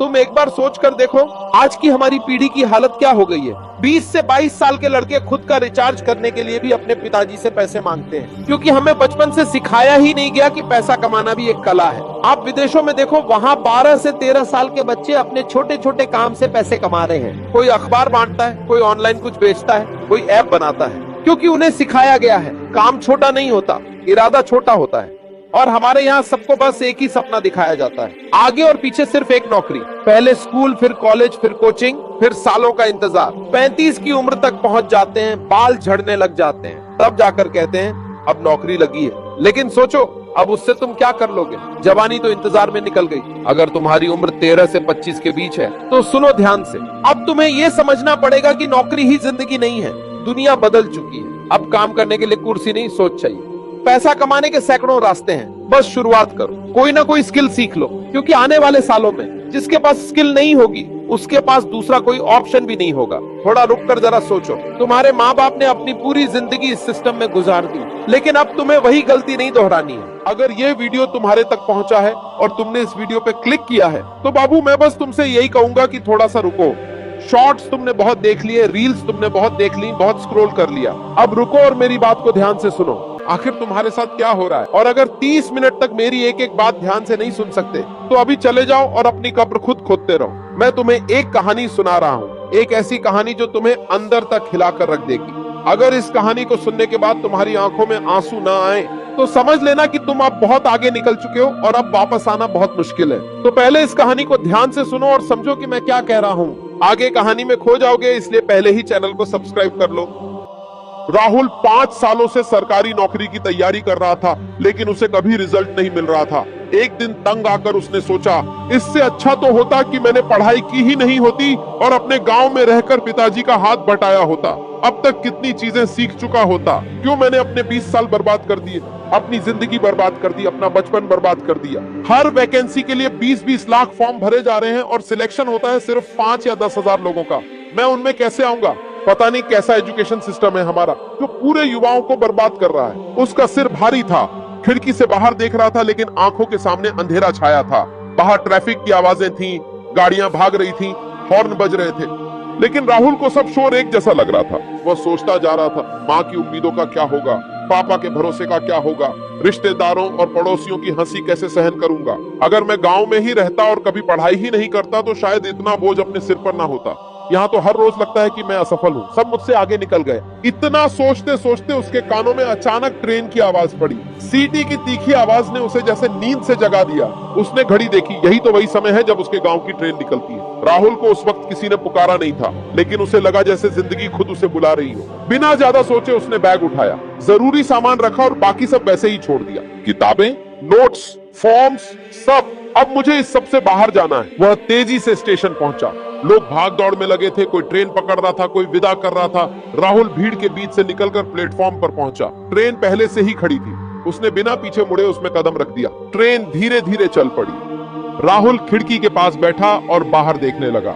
तुम एक बार सोच कर देखो आज की हमारी पीढ़ी की हालत क्या हो गई है। 20 से 22 साल के लड़के खुद का रिचार्ज करने के लिए भी अपने पिताजी से पैसे मांगते हैं, क्योंकि हमें बचपन से सिखाया ही नहीं गया कि पैसा कमाना भी एक कला है। आप विदेशों में देखो, वहाँ 12 से 13 साल के बच्चे अपने छोटे छोटे काम से पैसे कमा रहे हैं। कोई अखबार बांटता है, कोई ऑनलाइन कुछ बेचता है, कोई ऐप बनाता है, क्योंकि उन्हें सिखाया गया है काम छोटा नहीं होता, इरादा छोटा होता है। और हमारे यहाँ सबको बस एक ही सपना दिखाया जाता है, आगे और पीछे सिर्फ एक नौकरी, पहले स्कूल, फिर कॉलेज, फिर कोचिंग, फिर सालों का इंतजार। 35 की उम्र तक पहुंच जाते हैं, बाल झड़ने लग जाते हैं, तब जाकर कहते हैं अब नौकरी लगी है। लेकिन सोचो अब उससे तुम क्या कर लोगे? जवानी तो इंतजार में निकल गई। अगर तुम्हारी उम्र 13 से 25 के बीच है तो सुनो ध्यान से, अब तुम्हें यह समझना पड़ेगा कि नौकरी ही जिंदगी नहीं है। दुनिया बदल चुकी है। अब काम करने के लिए कुर्सी नहीं, सोच चाहिए। पैसा कमाने के सैकड़ों रास्ते हैं, बस शुरुआत करो। कोई ना कोई स्किल सीख लो, क्योंकि आने वाले सालों में जिसके पास स्किल नहीं होगी उसके पास दूसरा कोई ऑप्शन भी नहीं होगा। थोड़ा रुक कर जरा सोचो, तुम्हारे माँ बाप ने अपनी पूरी जिंदगी इस सिस्टम में गुजार दी, लेकिन अब तुम्हें वही गलती नहीं दोहरानी है। अगर ये वीडियो तुम्हारे तक पहुंचा है और तुमने इस वीडियो पे क्लिक किया है तो बाबू मैं बस तुमसे यही कहूंगा कि थोड़ा सा रुको। शॉर्ट्स तुमने बहुत देख लिए, रील्स तुमने बहुत देख ली, बहुत स्क्रॉल कर लिया। अब रुको और मेरी बात को ध्यान से सुनो। आखिर तुम्हारे साथ क्या हो रहा है? और अगर 30 मिनट तक मेरी एक एक बात ध्यान से नहीं सुन सकते तो अभी चले जाओ और अपनी कब्र खुद खोदते रहो। मैं तुम्हें एक कहानी सुना रहा हूँ, एक ऐसी कहानी जो तुम्हें अंदर तक हिलाकर रख देगी। अगर इस कहानी को सुनने के बाद तुम्हारी आंखों में आंसू ना आए तो समझ लेना कि तुम अब बहुत आगे निकल चुके हो और अब वापस आना बहुत मुश्किल है। तो पहले इस कहानी को ध्यान से सुनो और समझो कि मैं क्या कह रहा हूँ। आगे कहानी में खो जाओगे, इसलिए पहले ही चैनल को सब्सक्राइब कर लो। राहुल 5 सालों से सरकारी नौकरी की तैयारी कर रहा था, लेकिन उसे कभी रिजल्ट नहीं मिल रहा था। एक दिन तंग आकर उसने सोचा, इससे अच्छा तो होता कि मैंने पढ़ाई की ही नहीं होती और अपने गांव में रहकर पिताजी का हाथ बटाया होता। अब तक कितनी चीजें सीख चुका होता। क्यों मैंने अपने 20 साल बर्बाद कर दिए, अपनी जिंदगी बर्बाद कर दी, अपना बचपन बर्बाद कर दिया। हर वैकेंसी के लिए 20-20 लाख फॉर्म भरे जा रहे हैं और सिलेक्शन होता है सिर्फ 5 या 10 हजार लोगों का। मैं उनमें कैसे आऊंगा? पता नहीं कैसा एजुकेशन सिस्टम है हमारा, जो पूरे युवाओं को बर्बाद कर रहा है। उसका सिर भारी था, खिड़की से बाहर देख रहा था, लेकिन आंखों के सामने अंधेरा छाया था। बाहर ट्रैफिक की आवाजें थीं, गाड़ियां भाग रही थीं, हॉर्न बज रहे थे, लेकिन राहुल को सब शोर एक जैसा लग रहा था। वह सोचता जा रहा था, माँ की उम्मीदों का क्या होगा, पापा के भरोसे का क्या होगा, रिश्तेदारों और पड़ोसियों की हंसी कैसे सहन करूंगा। अगर मैं गांव में ही रहता और कभी पढ़ाई ही नहीं करता तो शायद इतना बोझ अपने सिर पर ना होता। यहाँ तो हर रोज लगता है कि मैं असफल हूँ, सब मुझसे आगे निकल गए। इतना सोचते सोचते उसके कानों में अचानक ट्रेन की आवाज पड़ी। सीटी की तीखी आवाज ने उसे जैसे नींद से जगा दिया। उसने घड़ी देखी, यही तो वही समय है जब उसके गांव की ट्रेन निकलती है। राहुल को उस वक्त किसी ने पुकारा नहीं था, लेकिन उसे लगा जैसे जिंदगी खुद उसे बुला रही हो। बिना ज्यादा सोचे उसने बैग उठाया, जरूरी सामान रखा और बाकी सब वैसे ही छोड़ दिया। किताबें, नोट्स, फॉर्म्स, सब। अब मुझे इस सब से बाहर जाना है। वह तेजी से स्टेशन पहुंचा। लोग भाग दौड़ में लगे थे, कोई ट्रेन पकड़ रहा था, कोई विदा कर रहा था। राहुल भीड़ के बीच से निकलकर प्लेटफॉर्म पर पहुंचा। ट्रेन पहले से ही खड़ी थी। उसने बिना पीछे मुड़े उसमें कदम रख दिया। ट्रेन धीरे धीरे चल पड़ी। राहुल खिड़की के पास बैठा और बाहर देखने लगा।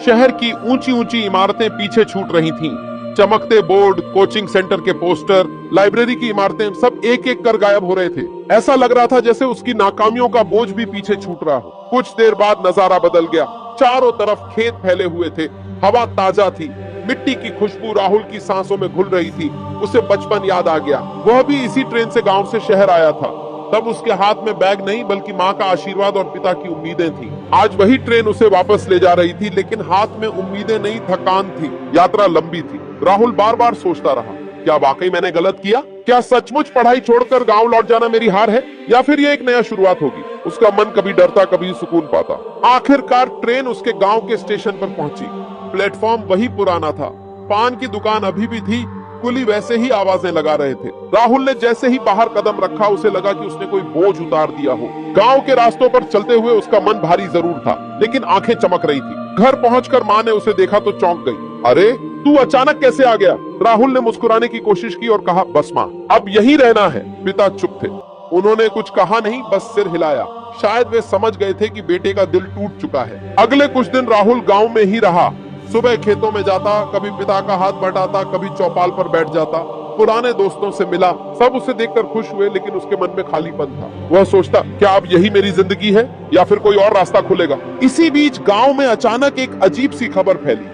शहर की ऊंची ऊंची इमारतें पीछे छूट रही थीं। चमकते बोर्ड, कोचिंग सेंटर के पोस्टर, लाइब्रेरी की इमारतें सब एक एक कर गायब हो रहे थे। ऐसा लग रहा था जैसे उसकी नाकामियों का बोझ भी पीछे छूट रहा हो। कुछ देर बाद नजारा बदल गया। चारों तरफ खेत फैले हुए थे, हवा ताजा थी, मिट्टी की खुशबू राहुल की सांसों में घुल रही थी। उसे बचपन याद आ गया। वह भी इसी ट्रेन से गांव से शहर आया था। तब उसके हाथ में बैग नहीं बल्कि माँ का आशीर्वाद और पिता की उम्मीदें थी। आज वही ट्रेन उसे वापस ले जा रही थी, लेकिन हाथ में उम्मीदें नहीं, थकान थी। यात्रा लंबी थी। राहुल बार बार सोचता रहा, क्या वाकई मैंने गलत किया? क्या सचमुच पढ़ाई छोड़कर गांव लौट जाना मेरी हार है, या फिर ये एक नया शुरुआत होगी? उसका मन कभी डरता, कभी सुकून पाता। आखिरकार ट्रेन उसके गांव के स्टेशन पर पहुंची। प्लेटफॉर्म वही पुराना था, पान की दुकान अभी भी थी, कुली वैसे ही आवाजें लगा रहे थे। राहुल ने जैसे ही बाहर कदम रखा उसे लगा कि उसने कोई बोझ उतार दिया हो। गांव के रास्तों पर चलते हुए उसका मन भारी जरूर था, लेकिन आंखें चमक रही थी। घर पहुंचकर माँ ने उसे देखा तो चौंक गई। अरे तू अचानक कैसे आ गया? राहुल ने मुस्कुराने की कोशिश की और कहा, बस माँ, अब यहीं रहना है। पिता चुप थे। उन्होंने कुछ कहा नहीं, बस सिर हिलाया। शायद वे समझ गए थे कि बेटे का दिल टूट चुका है। अगले कुछ दिन राहुल गांव में ही रहा। सुबह खेतों में जाता, कभी पिता का हाथ बटाता, कभी चौपाल पर बैठ जाता। पुराने दोस्तों से मिला, सब उसे देखकर खुश हुए, लेकिन उसके मन में खालीपन था। वह सोचता, क्या अब यही मेरी जिंदगी है या फिर कोई और रास्ता खुलेगा। इसी बीच गांव में अचानक एक अजीब सी खबर फैली।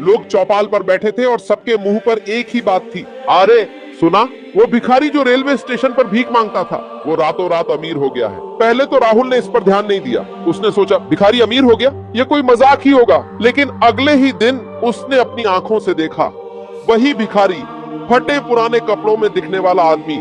लोग चौपाल पर बैठे थे और सबके मुंह पर एक ही बात थी, अरे सुना, वो भिखारी जो रेलवे स्टेशन पर भीख मांगता था, वो रातों रात अमीर हो गया है। पहले तो राहुल ने इस पर ध्यान नहीं दिया। उसने सोचा, भिखारी अमीर हो गया, ये कोई मजाक ही होगा। लेकिन अगले ही दिन उसने अपनी आंखों से देखा, वही भिखारी, फटे पुराने कपड़ों में दिखने वाला आदमी,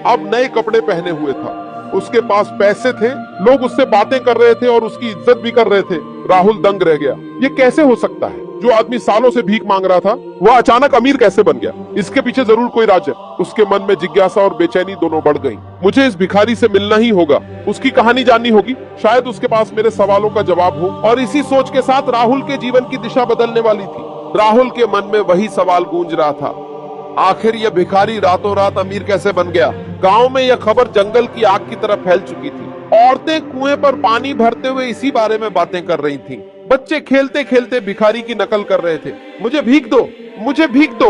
अब नए कपड़े पहने हुए था। उसके पास पैसे थे, लोग उससे बातें कर रहे थे और उसकी इज्जत भी कर रहे थे। राहुल दंग रह गया। ये कैसे हो सकता है? जो आदमी सालों से भीख मांग रहा था, वह अचानक अमीर कैसे बन गया? इसके पीछे जरूर कोई राज है। उसके मन में जिज्ञासा और बेचैनी दोनों बढ़ गई। मुझे इस भिखारी से मिलना ही होगा, उसकी कहानी जाननी होगी, शायद उसके पास मेरे सवालों का जवाब हो। और इसी सोच के साथ राहुल के जीवन की दिशा बदलने वाली थी। राहुल के मन में वही सवाल गूंज रहा था, आखिर यह भिखारी रातों रात अमीर कैसे बन गया? गांव में यह खबर जंगल की आग की तरह फैल चुकी थी। औरतें कुएं पर पानी भरते हुए इसी बारे में बातें कर रही थीं। बच्चे खेलते खेलते भिखारी की नकल कर रहे थे, मुझे भीख दो, मुझे भीख दो,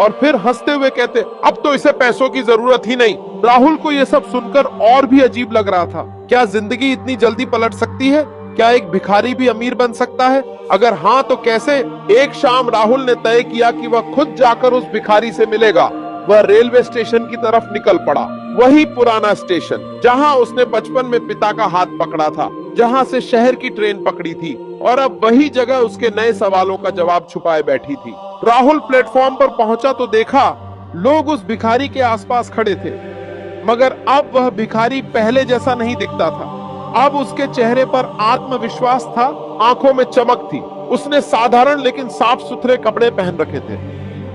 और फिर हंसते हुए कहते, अब तो इसे पैसों की जरूरत ही नहीं। राहुल को यह सब सुनकर और भी अजीब लग रहा था। क्या जिंदगी इतनी जल्दी पलट सकती है? क्या एक भिखारी भी अमीर बन सकता है? अगर हाँ तो कैसे? एक शाम राहुल ने तय किया कि वह खुद जाकर उस भिखारी से मिलेगा। वह रेलवे स्टेशन की तरफ निकल पड़ा, वही पुराना स्टेशन जहां उसने बचपन में पिता का हाथ पकड़ा था, जहां से शहर की ट्रेन पकड़ी थी, और अब वही जगह उसके नए सवालों का जवाब छुपाए बैठी थी। राहुल प्लेटफॉर्म पर पहुंचा तो देखा लोग उस भिखारी के आसपास खड़े थे, मगर अब वह भिखारी पहले जैसा नहीं दिखता था। अब उसके चेहरे पर आत्मविश्वास था, आंखों में चमक थी। उसने साधारण लेकिन साफ सुथरे कपड़े पहन रखे थे।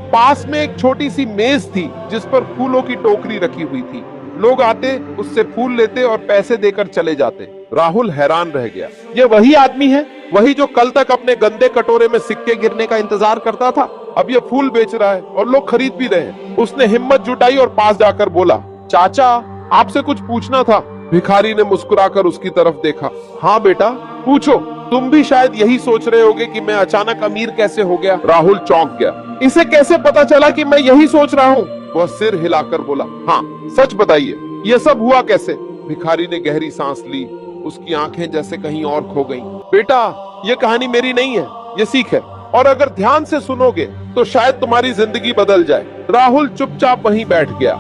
पास में एक छोटी सी मेज थी जिस पर फूलों की टोकरी रखी हुई थी। लोग आते, उससे फूल लेते और पैसे देकर चले जाते। राहुल हैरान रह गया। ये वही आदमी है, वही जो कल तक अपने गंदे कटोरे में सिक्के गिरने का इंतजार करता था। अब ये फूल बेच रहा है और लोग खरीद भी रहे हैं। उसने हिम्मत जुटाई और पास जाकर बोला, चाचा, आपसे कुछ पूछना था। भिखारी ने मुस्कुराकर उसकी तरफ देखा। हाँ बेटा, पूछो। तुम भी शायद यही सोच रहे होगे कि मैं अचानक अमीर कैसे हो गया। राहुल चौंक गया। इसे कैसे पता चला कि मैं यही सोच रहा हूँ? वह सिर हिलाकर बोला, हाँ सच बताइए, ये सब हुआ कैसे? भिखारी ने गहरी सांस ली। उसकी आंखें जैसे कहीं और खो गईं। बेटा, ये कहानी मेरी नहीं है, ये सीख है, और अगर ध्यान से सुनोगे तो शायद तुम्हारी जिंदगी बदल जाए। राहुल चुपचाप वहीं बैठ गया।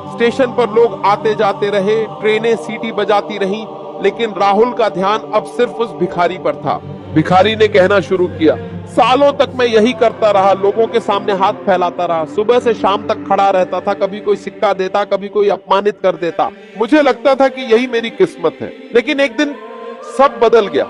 स्टेशन पर लोग आते जाते रहे, ट्रेनें सीटी बजाती रहीं, लेकिन राहुल का ध्यान अब सिर्फ उस भिखारी पर था। भिखारी ने कहना शुरू किया, सालों तक मैं यही करता रहा, लोगों के सामने हाथ फैलाता रहा, सुबह से शाम तक खड़ा रहता था, कभी कोई सिक्का देता, कभी कोई अपमानित कर देता। मुझे लगता था कि यही मेरी किस्मत है। लेकिन एक दिन सब बदल गया।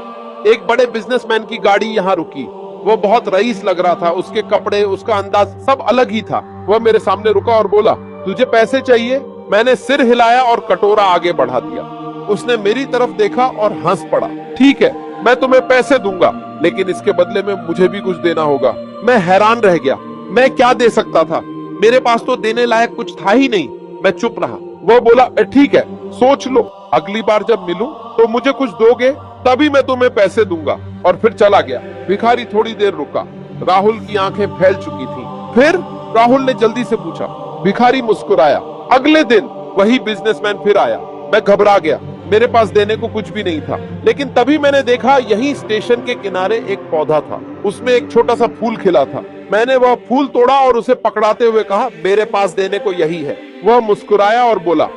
एक बड़े बिजनेसमैन की गाड़ी यहाँ रुकी। वो बहुत रईस लग रहा था, उसके कपड़े, उसका अंदाज सब अलग ही था। वह मेरे सामने रुका और बोला, तुझे पैसे चाहिए? मैंने सिर हिलाया और कटोरा आगे बढ़ा दिया। उसने मेरी तरफ देखा और हंस पड़ा। ठीक है, मैं तुम्हें पैसे दूंगा, लेकिन इसके बदले में मुझे भी कुछ देना होगा। मैं हैरान रह गया। मैं क्या दे सकता था? मेरे पास तो देने लायक कुछ था ही नहीं। मैं चुप रहा। वो बोला, ठीक है, सोच लो, अगली बार जब मिलूं तो मुझे कुछ दोगे, तभी मैं तुम्हें पैसे दूंगा। और फिर चला गया। भिखारी थोड़ी देर रुका। राहुल की आंखें फैल चुकी थीं। फिर राहुल ने जल्दी से पूछा। भिखारी मुस्कुराया। अगले दिन वही बिजनेसमैन फिर आया। मैं घबरा गया। मेरे पास देने को कुछ भी नहीं था। लेकिन तभी मैंने देखा यही स्टेशन के किनारे एक पौधा था। उसमें एक छोटा सा फूल खिला था। मैंने वह फूल तोड़ा और उसे पकड़ाते हुए कहा, मेरे पास देने को यही है। वह मुस्कुराया और बोला,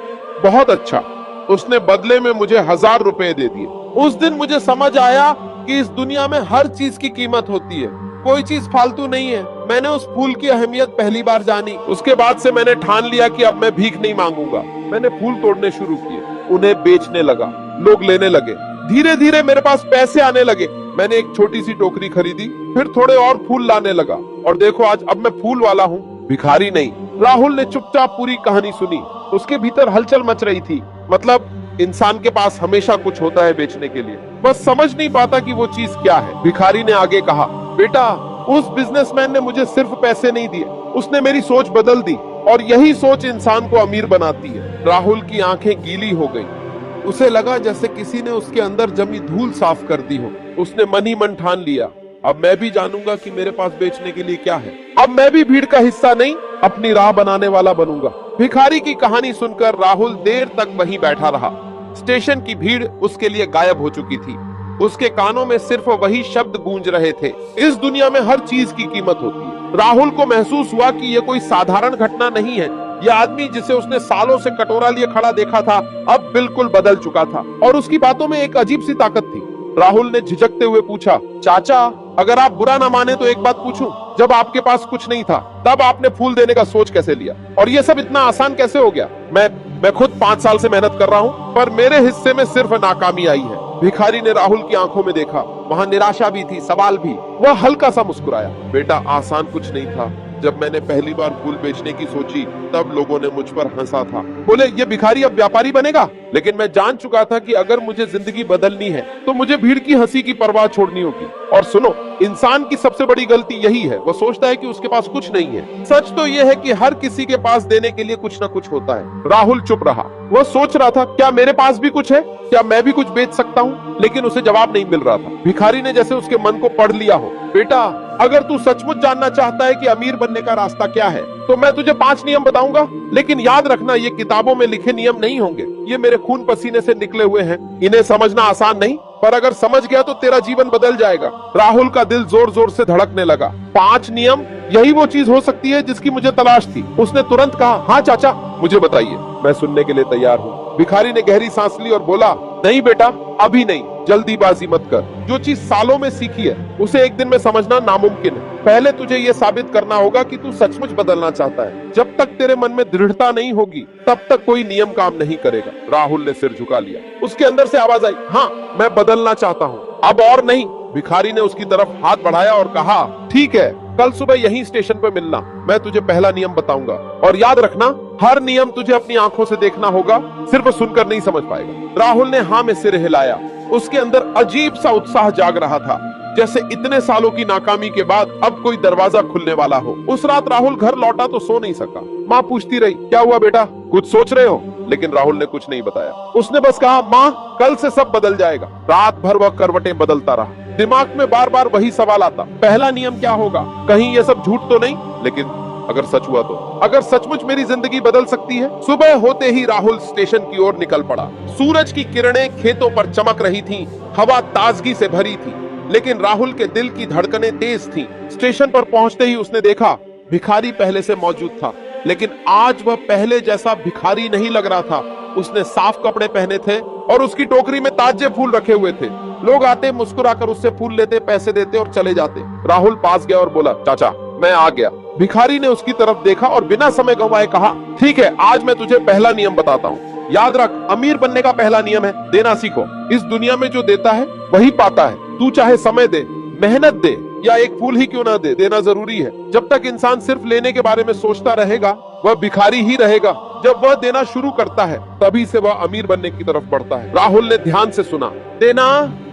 बहुत अच्छा। उसने बदले में मुझे 1000 रुपए दे दिए। उस दिन मुझे समझ आया कि इस दुनिया में हर चीज की कीमत होती है, कोई चीज फालतू नहीं है। मैंने उस फूल की अहमियत पहली बार जानी। उसके बाद से मैंने ठान लिया कि अब मैं भीख नहीं मांगूंगा। मैंने फूल तोड़ने शुरू किए, उन्हें बेचने लगा, लोग लेने लगे। धीरे धीरे मेरे पास पैसे आने लगे। मैंने एक छोटी सी टोकरी खरीदी, फिर थोड़े और फूल लाने लगा, और देखो आज अब मैं फूल वाला हूँ, भिखारी नहीं। राहुल ने चुपचाप पूरी कहानी सुनी। उसके भीतर हलचल मच रही थी। मतलब इंसान के पास हमेशा कुछ होता है बेचने के लिए, बस समझ नहीं पाता कि वो चीज क्या है। भिखारी ने आगे कहा, बेटा, उस बिजनेसमैन ने मुझे सिर्फ पैसे नहीं दिए, उसने मेरी सोच बदल दी, और यही सोच इंसान को अमीर बनाती है। राहुल की आंखें गीली हो गईं। उसे लगा जैसे किसी ने उसके अंदर जमी धूल साफ कर दी हो। उसने मन ही मन ठान लिया, अब मैं भी जानूंगा कि मेरे पास बेचने के लिए क्या है। अब मैं भी भीड़ का हिस्सा नहीं, अपनी राह बनाने वाला बनूंगा। भिखारी की कहानी सुनकर राहुल देर तक वहीं बैठा रहा। स्टेशन की भीड़ उसके लिए गायब हो चुकी थी। उसके कानों में सिर्फ वही शब्द गूंज रहे थे, इस दुनिया में हर चीज की कीमत होती है। राहुल को महसूस हुआ कि यह कोई साधारण घटना नहीं है। यह आदमी जिसे उसने सालों से कटोरा लिए खड़ा देखा था, अब बिल्कुल बदल चुका था और उसकी बातों में एक अजीब सी ताकत थी। राहुल ने झिझकते हुए पूछा, चाचा, अगर आप बुरा ना माने तो एक बात पूछूं? जब आपके पास कुछ नहीं था, तब आपने फूल देने का सोच कैसे लिया? और ये सब इतना आसान कैसे हो गया? मैं खुद 5 साल से मेहनत कर रहा हूँ, पर मेरे हिस्से में सिर्फ नाकामी आई है। भिखारी ने राहुल की आंखों में देखा, वहाँ निराशा भी थी, सवाल भी। वह हल्का सा मुस्कुराया। बेटा, आसान कुछ नहीं था। जब मैंने पहली बार फूल बेचने की सोची, तब लोगों ने मुझ पर हंसा था। बोले, ये भिखारी अब व्यापारी बनेगा? लेकिन मैं जान चुका था कि अगर मुझे जिंदगी बदलनी है तो मुझे भीड़ की हंसी की परवाह छोड़नी होगी। और सुनो, इंसान की सबसे बड़ी गलती यही है, वो सोचता है कि उसके पास कुछ नहीं है। सच तो यह है कि हर किसी के पास देने के लिए कुछ न कुछ होता है। राहुल चुप रहा। वह सोच रहा था, क्या मेरे पास भी कुछ है? क्या मैं भी कुछ बेच सकता हूँ? लेकिन उसे जवाब नहीं मिल रहा था। भिखारी ने जैसे उसके मन को पढ़ लिया हो। बेटा, अगर तू सचमुच जानना चाहता है कि अमीर बनने का रास्ता क्या है, तो मैं तुझे 5 नियम बताऊंगा। लेकिन याद रखना, ये किताबों में लिखे नियम नहीं होंगे। ये मेरे खून पसीने से निकले हुए हैं। इन्हें समझना आसान नहीं, पर अगर समझ गया तो तेरा जीवन बदल जाएगा। राहुल का दिल जोर जोर से धड़कने लगा। 5 नियम, यही वो चीज हो सकती है जिसकी मुझे तलाश थी। उसने तुरंत कहा, हाँ चाचा, मुझे बताइए, मैं सुनने के लिए तैयार हूँ। भिखारी ने गहरी सांस ली और बोला, नहीं बेटा, अभी नहीं, जल्दीबाजी मत कर। जो चीज सालों में सीखी है, उसे एक दिन में समझना नामुमकिन है। पहले तुझे ये साबित करना होगा कि तू सचमुच बदलना चाहता है। जब तक तेरे मन में दृढ़ता नहीं होगी, तब तक कोई नियम काम नहीं करेगा। राहुल ने सिर झुका लिया। उसके अंदर से आवाज आई, हाँ, मैं बदलना चाहता हूँ, अब और नहीं। भिखारी ने उसकी तरफ हाथ बढ़ाया और कहा, ठीक है, कल सुबह यहीं स्टेशन पर मिलना। मैं तुझे पहला नियम बताऊंगा, और याद रखना, हर नियम तुझे अपनी आंखों से देखना होगा, सिर्फ सुनकर नहीं समझ पाएगा। राहुल ने हाँ में सिर हिलाया। उसके अंदर अजीब सा उत्साह जाग रहा था, जैसे इतने सालों की नाकामी के बाद अब कोई दरवाजा खुलने वाला हो। उस रात राहुल घर लौटा तो सो नहीं सका। माँ पूछती रही, क्या हुआ बेटा, कुछ सोच रहे हो? लेकिन राहुल ने कुछ नहीं बताया। उसने बस कहा, माँ, कल से सब बदल जाएगा। रात भर वह करवटें बदलता रहा। दिमाग में बार बार वही सवाल आता, पहला नियम क्या होगा? कहीं ये सब झूठ तो नहीं? लेकिन अगर सच हुआ तो? अगर सचमुच मेरी जिंदगी बदल सकती है? सुबह होते ही राहुल स्टेशन की ओर निकल पड़ा। सूरज की किरणें खेतों पर चमक रही थीं, हवा ताजगी से भरी थी, लेकिन राहुल के दिल की धड़कनें तेज थीं। स्टेशन पर पहुंचते ही उसने देखा, भिखारी पहले से मौजूद था, लेकिन आज वह पहले जैसा भिखारी नहीं लग रहा था। उसने साफ कपड़े पहने थे और उसकी टोकरी में ताजे फूल रखे हुए थे। लोग आते, मुस्कुराकर उससे फूल लेते, पैसे देते और चले जाते। राहुल पास गया और बोला, चाचा, मैं आ गया। भिखारी ने उसकी तरफ देखा और बिना समय गंवाए कहा, ठीक है, आज मैं तुझे पहला नियम बताता हूँ। याद रख, अमीर बनने का पहला नियम है, देना सीखो। इस दुनिया में जो देता है वही पाता है। तू चाहे समय दे, मेहनत दे, या एक फूल ही क्यों ना दे, देना जरूरी है। जब तक इंसान सिर्फ लेने के बारे में सोचता रहेगा, वह भिखारी ही रहेगा। जब वह देना शुरू करता है, तभी से वह अमीर बनने की तरफ बढ़ता है। राहुल ने ध्यान से सुना। देना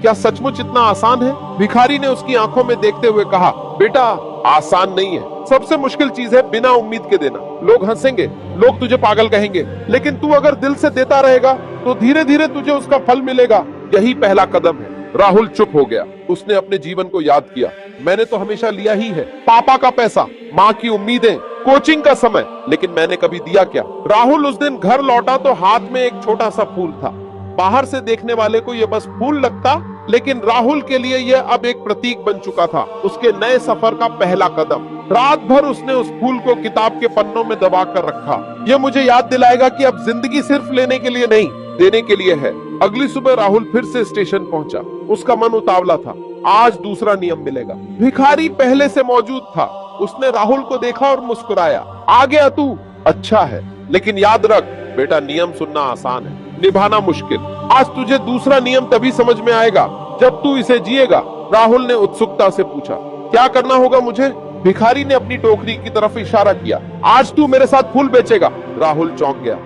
क्या सचमुच इतना आसान है? भिखारी ने उसकी आंखों में देखते हुए कहा, बेटा, आसान नहीं है। सबसे मुश्किल चीज है बिना उम्मीद के देना। लोग हंसेंगे, लोग तुझे पागल कहेंगे, लेकिन तू अगर दिल से देता रहेगा तो धीरे धीरे तुझे उसका फल मिलेगा। यही पहला कदम है। राहुल चुप हो गया। उसने अपने जीवन को याद किया। मैंने तो हमेशा लिया ही है, पापा का पैसा, माँ की उम्मीदें, कोचिंग का समय, लेकिन मैंने कभी दिया क्या? राहुल उस दिन घर लौटा तो हाथ में एक छोटा सा फूल था। बाहर से देखने वाले को यह बस फूल लगता, लेकिन राहुल के लिए यह अब एक प्रतीक बन चुका था, उसके नए सफर का पहला कदम। रात भर उसने उस फूल को किताब के पन्नों में दबा कर रखा। यह मुझे याद दिलाएगा कि अब जिंदगी सिर्फ लेने के लिए नहीं, देने के लिए है। अगली सुबह राहुल फिर से स्टेशन पहुंचा। उसका मन उतावला था। आज दूसरा नियम मिलेगा। भिखारी पहले से मौजूद था। उसने राहुल को देखा और मुस्कुराया। आ गया तू? अच्छा है, लेकिन याद रख बेटा, नियम सुनना आसान है, निभाना मुश्किल। आज तुझे दूसरा नियम तभी समझ में आएगा जब तू इसे जिएगा। राहुल ने उत्सुकता से पूछा, क्या करना होगा मुझे? भिखारी ने अपनी टोकरी की तरफ इशारा किया। आज तू मेरे साथ फूल बेचेगा। राहुल चौंक गया।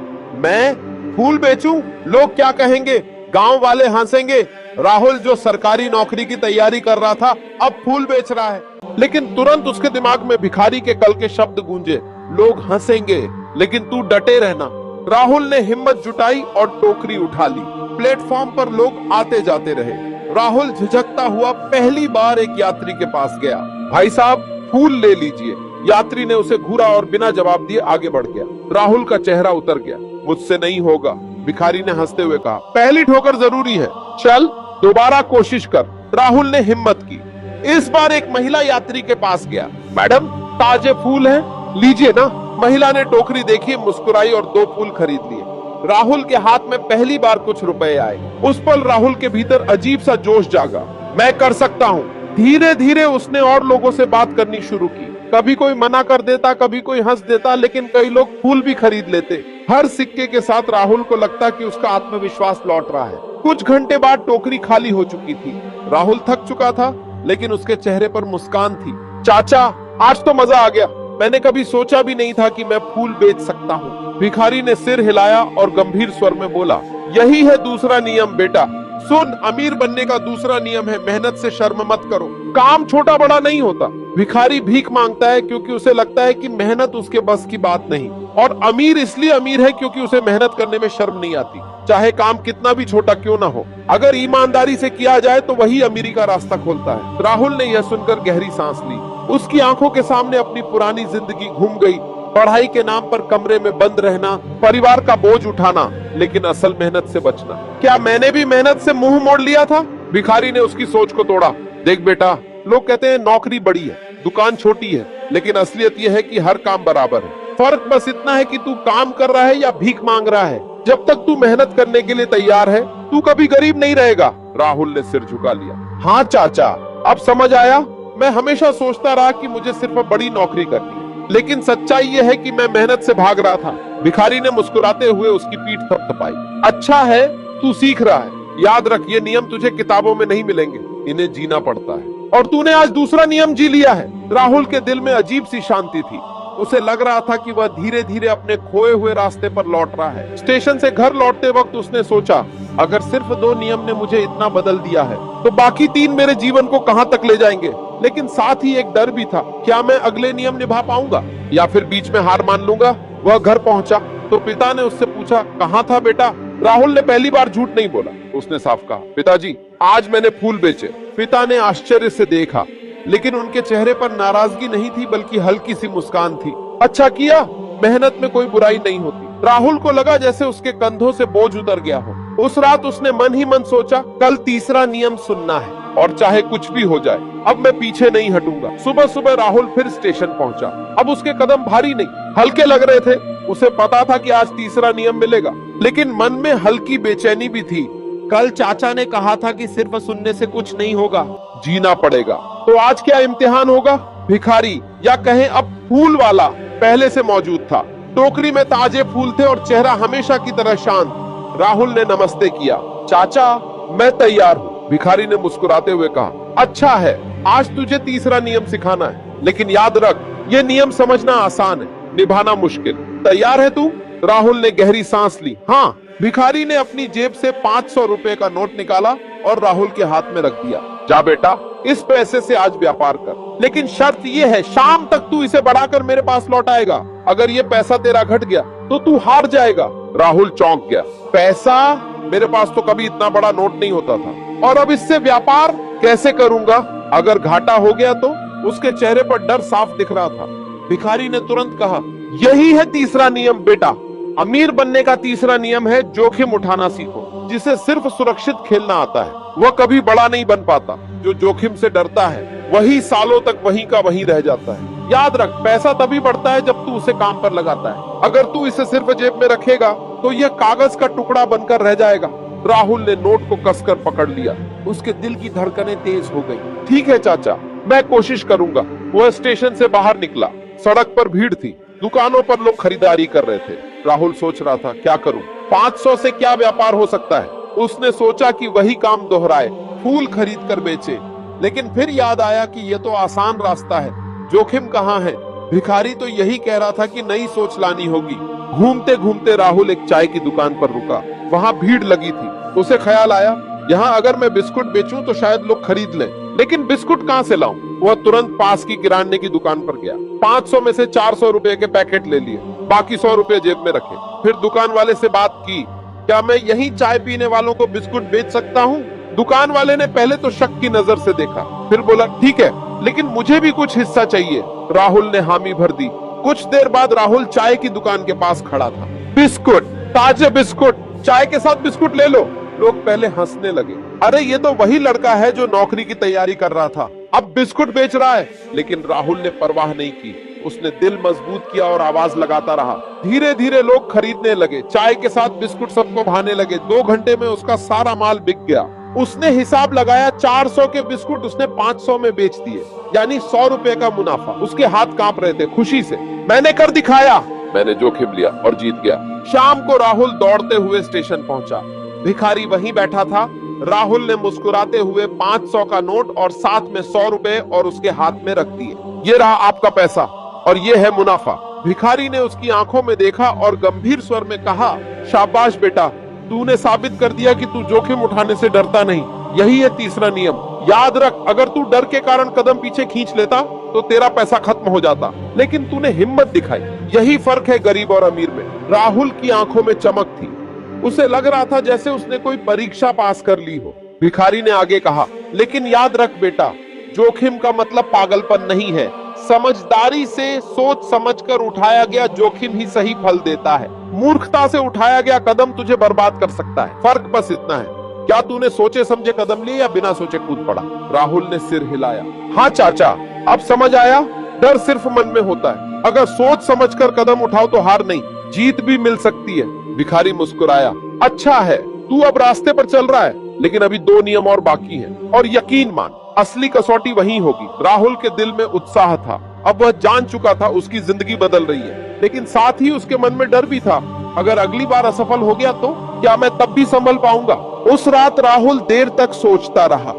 मैं फूल बेचूं? लोग क्या कहेंगे? गांव वाले हंसेंगे। राहुल जो सरकारी नौकरी की तैयारी कर रहा था, अब फूल बेच रहा है। लेकिन तुरंत उसके दिमाग में भिखारी के कल के शब्द गूंजे, लोग हंसेंगे, लेकिन तू डटे रहना। राहुल ने हिम्मत जुटाई और टोकरी उठा ली। प्लेटफॉर्म पर लोग आते जाते रहे। राहुल झिझकता हुआ पहली बार एक यात्री के पास गया। भाई साहब, फूल ले लीजिए। यात्री ने उसे घूरा और बिना जवाब दिए आगे बढ़ गया। राहुल का चेहरा उतर गया। मुझसे नहीं होगा, भिखारी ने हंसते हुए कहा। पहली ठोकर जरूरी है, चल दोबारा कोशिश कर। राहुल ने हिम्मत की। इस बार एक महिला यात्री के पास गया। मैडम, ताजे फूल हैं, लीजिए ना। महिला ने टोकरी देखी, मुस्कुराई और 2 फूल खरीद लिए। राहुल के हाथ में पहली बार कुछ रुपए आए। उस पल राहुल के भीतर अजीब सा जोश जागा। मैं कर सकता हूँ। धीरे धीरे उसने और लोगों से बात करनी शुरू की। कभी कोई मना कर देता, कभी कोई हंस देता, लेकिन कई लोग फूल भी खरीद लेते। हर सिक्के के साथ राहुल को लगता कि उसका आत्मविश्वास लौट रहा है। कुछ घंटे बाद टोकरी खाली हो चुकी थी। राहुल थक चुका था, लेकिन उसके चेहरे पर मुस्कान थी। चाचा, आज तो मजा आ गया। मैंने कभी सोचा भी नहीं था कि मैं फूल बेच सकता हूँ। भिखारी ने सिर हिलाया और गंभीर स्वर में बोला, यही है दूसरा नियम बेटा। सुन, अमीर बनने का दूसरा नियम है, मेहनत से शर्म मत करो। काम छोटा बड़ा नहीं होता। भिखारी भीख मांगता है क्योंकि उसे लगता है कि मेहनत उसके बस की बात नहीं, और अमीर इसलिए अमीर है क्योंकि उसे मेहनत करने में शर्म नहीं आती, चाहे काम कितना भी छोटा क्यों ना हो। अगर ईमानदारी से किया जाए तो वही अमीरी का रास्ता खोलता है। राहुल ने यह सुनकर गहरी सांस ली। उसकी आंखों के सामने अपनी पुरानी जिंदगी घूम गई। पढ़ाई के नाम पर कमरे में बंद रहना, परिवार का बोझ उठाना, लेकिन असल मेहनत से बचना। क्या मैंने भी मेहनत से मुंह मोड़ लिया था? भिखारी ने उसकी सोच को तोड़ा। देख बेटा, लोग कहते हैं नौकरी बड़ी है, दुकान छोटी है, लेकिन असलियत यह है कि हर काम बराबर है। फर्क बस इतना है कि तू काम कर रहा है या भीख मांग रहा है। जब तक तू मेहनत करने के लिए तैयार है, तू कभी गरीब नहीं रहेगा। राहुल ने सिर झुका लिया। हाँ चाचा, अब समझ आया। मैं हमेशा सोचता रहा कि मुझे सिर्फ बड़ी नौकरी करनी है, लेकिन सच्चाई यह है कि मैं मेहनत से भाग रहा था। भिखारी ने मुस्कुराते हुए उसकी पीठ थपथपाई। अच्छा है, तू सीख रहा है। याद रख, ये नियम तुझे किताबों में नहीं मिलेंगे, इन्हें जीना पड़ता है। और तूने आज दूसरा नियम जी लिया है। राहुल के दिल में अजीब सी शांति थी। उसे लग रहा था कि वह धीरे धीरे अपने खोए हुए रास्ते पर लौट रहा है। स्टेशन से घर लौटते वक्त उसने सोचा, अगर सिर्फ 2 नियम ने मुझे इतना बदल दिया है, तो बाकी 3 मेरे जीवन को कहां तक ले जाएंगे। लेकिन साथ ही एक डर भी था, क्या मैं अगले नियम निभा पाऊंगा या फिर बीच में हार मान लूंगा। वह घर पहुंचा तो पिता ने उससे पूछा, कहाँ था बेटा? राहुल ने पहली बार झूठ नहीं बोला। उसने साफ कहा, पिताजी, आज मैंने फूल बेचे। पिता ने आश्चर्य से देखा, लेकिन उनके चेहरे पर नाराजगी नहीं थी, बल्कि हल्की सी मुस्कान थी। अच्छा किया, मेहनत में कोई बुराई नहीं होती। राहुल को लगा जैसे उसके कंधों से बोझ उतर गया हो। उस रात उसने मन ही मन सोचा, कल तीसरा नियम सुनना है, और चाहे कुछ भी हो जाए, अब मैं पीछे नहीं हटूंगा। सुबह सुबह राहुल फिर स्टेशन पहुंचा। अब उसके कदम भारी नहीं, हल्के लग रहे थे। उसे पता था कि आज तीसरा नियम मिलेगा, लेकिन मन में हल्की बेचैनी भी थी। कल चाचा ने कहा था कि सिर्फ सुनने से कुछ नहीं होगा, जीना पड़ेगा। तो आज क्या इम्तिहान होगा? भिखारी, या कहें अब फूल वाला, पहले से मौजूद था। टोकरी में ताजे फूल थे और चेहरा हमेशा की तरह शांत। राहुल ने नमस्ते किया। चाचा, मैं तैयार हूँ, भिखारी ने मुस्कुराते हुए कहा। अच्छा है, आज तुझे तीसरा नियम सिखाना है, लेकिन याद रख, ये नियम समझना आसान है, निभाना मुश्किल। तैयार है तू? राहुल ने गहरी सांस ली। हाँ। भिखारी ने अपनी जेब से 500 रुपए का नोट निकाला और राहुल के हाथ में रख दिया। जा बेटा, इस पैसे से आज व्यापार कर, लेकिन शर्त ये है, शाम तक तू इसे बढ़ाकर मेरे पास लौट आएगा। अगर ये पैसा तेरा घट गया तो तू हार जाएगा। राहुल चौंक गया। पैसा? मेरे पास तो कभी इतना बड़ा नोट नहीं होता था, और अब इससे व्यापार कैसे करूंगा? अगर घाटा हो गया तो? उसके चेहरे पर डर साफ दिख रहा था। भिखारी ने तुरंत कहा, यही है तीसरा नियम बेटा। अमीर बनने का तीसरा नियम है, जोखिम उठाना सीखो। जिसे सिर्फ सुरक्षित खेलना आता है, वह कभी बड़ा नहीं बन पाता। जो जोखिम से डरता है, वही सालों तक वहीं का वहीं रह जाता है। याद रख, पैसा तभी बढ़ता है जब तू उसे काम पर लगाता है। अगर तू इसे सिर्फ जेब में रखेगा तो यह कागज का टुकड़ा बनकर रह जाएगा। राहुल ने नोट को कसकर पकड़ लिया। उसके दिल की धड़कनें तेज हो गई। ठीक है चाचा, मैं कोशिश करूंगा। वह स्टेशन से बाहर निकला। सड़क पर भीड़ थी, दुकानों पर लोग खरीदारी कर रहे थे। राहुल सोच रहा था, क्या करूं? 500 से क्या व्यापार हो सकता है? उसने सोचा कि वही काम दोहराए, फूल खरीद कर बेचे। लेकिन फिर याद आया कि यह तो आसान रास्ता है, जोखिम कहाँ है? भिखारी तो यही कह रहा था कि नई सोच लानी होगी। घूमते घूमते राहुल एक चाय की दुकान पर रुका। वहाँ भीड़ लगी थी। उसे ख्याल आया, यहाँ अगर मैं बिस्कुट बेचूं तो शायद लोग खरीद लें, लेकिन बिस्कुट कहाँ से लाऊं? वह तुरंत पास की किराने की दुकान पर गया। 500 में से 400 रुपए के पैकेट ले लिए, बाकी 100 रुपए जेब में रखे। फिर दुकान वाले से बात की, क्या मैं यहीं चाय पीने वालों को बिस्कुट बेच सकता हूँ? दुकान वाले ने पहले तो शक की नजर से देखा, फिर बोला ठीक है, लेकिन मुझे भी कुछ हिस्सा चाहिए। राहुल ने हामी भर दी। कुछ देर बाद राहुल चाय की दुकान के पास खड़ा था। बिस्कुट, ताजे बिस्कुट, चाय के साथ बिस्कुट ले लो। लोग पहले हंसने लगे, अरे ये तो वही लड़का है जो नौकरी की तैयारी कर रहा था, अब बिस्कुट बेच रहा है। लेकिन राहुल ने परवाह नहीं की, उसने दिल मजबूत किया और आवाज लगाता रहा। धीरे धीरे लोग खरीदने लगे, चाय के साथ बिस्कुट सबको भाने लगे। 2 घंटे में उसका सारा माल बिक गया। उसने हिसाब लगाया, 400 के बिस्कुट उसने 500 में बेच दिए, यानी 100 रुपए का मुनाफा। उसके हाथ कांप रहे थे खुशी से। मैंने कर दिखाया, मैंने जोखिम लिया और जीत गया। शाम को राहुल दौड़ते हुए स्टेशन पहुंचा। भिखारी वहीं बैठा था। राहुल ने मुस्कुराते हुए 500 का नोट और साथ में 100 रुपए और उसके हाथ में रख दिए। ये रहा आपका पैसा और ये है मुनाफा। भिखारी ने उसकी आंखों में देखा और गंभीर स्वर में कहा, शाबाश बेटा, तूने साबित कर दिया कि तू जोखिम उठाने से डरता नहीं। यही है तीसरा नियम। याद रख, अगर तू डर के कारण कदम पीछे खींच लेता तो तेरा पैसा खत्म हो जाता, लेकिन तूने हिम्मत दिखाई। यही फर्क है गरीब और अमीर में। राहुल की आंखों में चमक थी। उसे लग रहा था जैसे उसने कोई परीक्षा पास कर ली हो। भिखारी ने आगे कहा, लेकिन याद रख बेटा, जोखिम का मतलब पागलपन नहीं है। समझदारी से सोच समझकर उठाया गया जोखिम ही सही फल देता है। मूर्खता से उठाया गया कदम तुझे बर्बाद कर सकता है। फर्क बस इतना है, क्या तूने सोचे समझे कदम लिए या बिना सोचे कूद पड़ा। राहुल ने सिर हिलाया। हाँ चाचा, अब समझ आया, डर सिर्फ मन में होता है। अगर सोच समझकर कदम उठाओ तो हार नहीं, जीत भी मिल सकती है। भिखारी मुस्कुराया। अच्छा है, तू अब रास्ते पर चल रहा है, लेकिन अभी 2 नियम और बाकी हैं। और यकीन मान, असली कसौटी वहीं होगी। राहुल के दिल में उत्साह था। अब वह जान चुका था उसकी जिंदगी बदल रही है, लेकिन साथ ही उसके मन में डर भी था, अगर अगली बार असफल हो गया तो क्या मैं तब भी संभल पाऊंगा। उस रात राहुल देर तक सोचता रहा।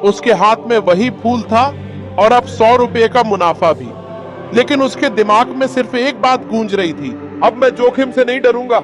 उसके हाथ में वही फूल था और अब 100 रुपए का मुनाफा भी। लेकिन उसके दिमाग में सिर्फ एक बात गूंज रही थी, अब मैं जोखिम से नहीं डरूंगा।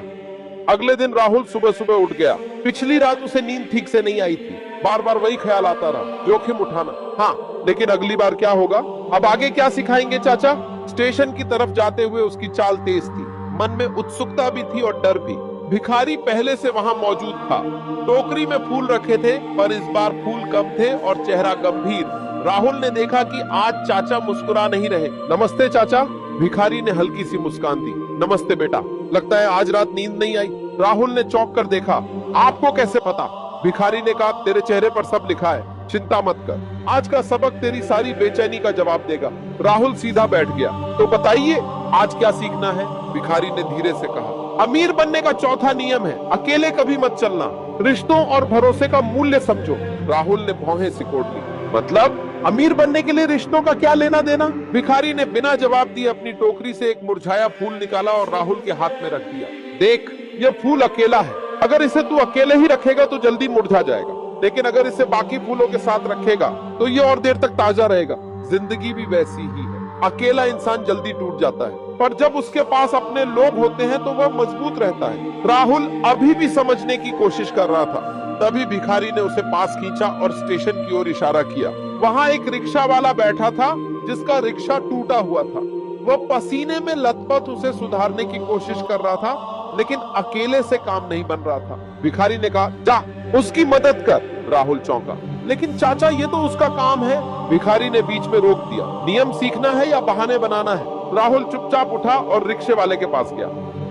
अगले दिन राहुल सुबह सुबह उठ गया। पिछली रात उसे नींद ठीक से नहीं आई थी। बार बार वही ख्याल आता रहा, जोखिम उठाना। हाँ, लेकिन अगली बार क्या होगा, अब आगे क्या सिखाएंगे चाचा। स्टेशन की तरफ जाते हुए उसकी चाल तेज थी। मन में उत्सुकता भी थी और डर भी। भिखारी पहले से वहां मौजूद था। टोकरी में फूल रखे थे, पर इस बार फूल कम थे और चेहरा गंभीर। राहुल ने देखा कि आज चाचा मुस्कुरा नहीं रहे। नमस्ते चाचा। भिखारी ने हल्की सी मुस्कान दी। नमस्ते बेटा, लगता है आज रात नींद नहीं आई। राहुल ने चौंक कर देखा। आपको कैसे पता। भिखारी ने कहा, तेरे चेहरे पर सब लिखा है, चिंता मत कर, आज का सबक तेरी सारी बेचैनी का जवाब देगा। राहुल सीधा बैठ गया। तो बताइए, आज क्या सीखना है। भिखारी ने धीरे से कहा, अमीर बनने का चौथा नियम है, अकेले कभी मत चलना, रिश्तों और भरोसे का मूल्य समझो। राहुल ने भौहें सिकोड़ ली। मतलब अमीर बनने के लिए रिश्तों का क्या लेना देना। भिखारी ने बिना जवाब दिए अपनी टोकरी से एक मुरझाया फूल निकाला और राहुल के हाथ में रख दिया। देख, ये फूल अकेला है, अगर इसे तू अकेले ही रखेगा तो जल्दी मुरझा जाएगा, लेकिन अगर इसे बाकी फूलों के साथ रखेगा तो ये और देर तक ताजा रहेगा। जिंदगी भी वैसी ही है, अकेला इंसान जल्दी टूट जाता है, पर जब उसके पास अपने लोग होते हैं तो वह मजबूत रहता है। राहुल अभी भी समझने की कोशिश कर रहा था, तभी भिखारी ने उसे पास खींचा और स्टेशन की ओर इशारा किया। वहां एक रिक्शा वाला बैठा था, जिसका रिक्शा टूटा हुआ था। वह पसीने में लथपथ उसे सुधारने की कोशिश कर रहा था, लेकिन अकेले से काम नहीं बन रहा था। भिखारी ने कहा, जा उसकी मदद कर। राहुल चौंका, लेकिन चाचा ये तो उसका काम है। भिखारी ने बीच में रोक दिया। नियम सीखना है या बहाने बनाना है। राहुल चुपचाप उठा और रिक्शे वाले के पास गया।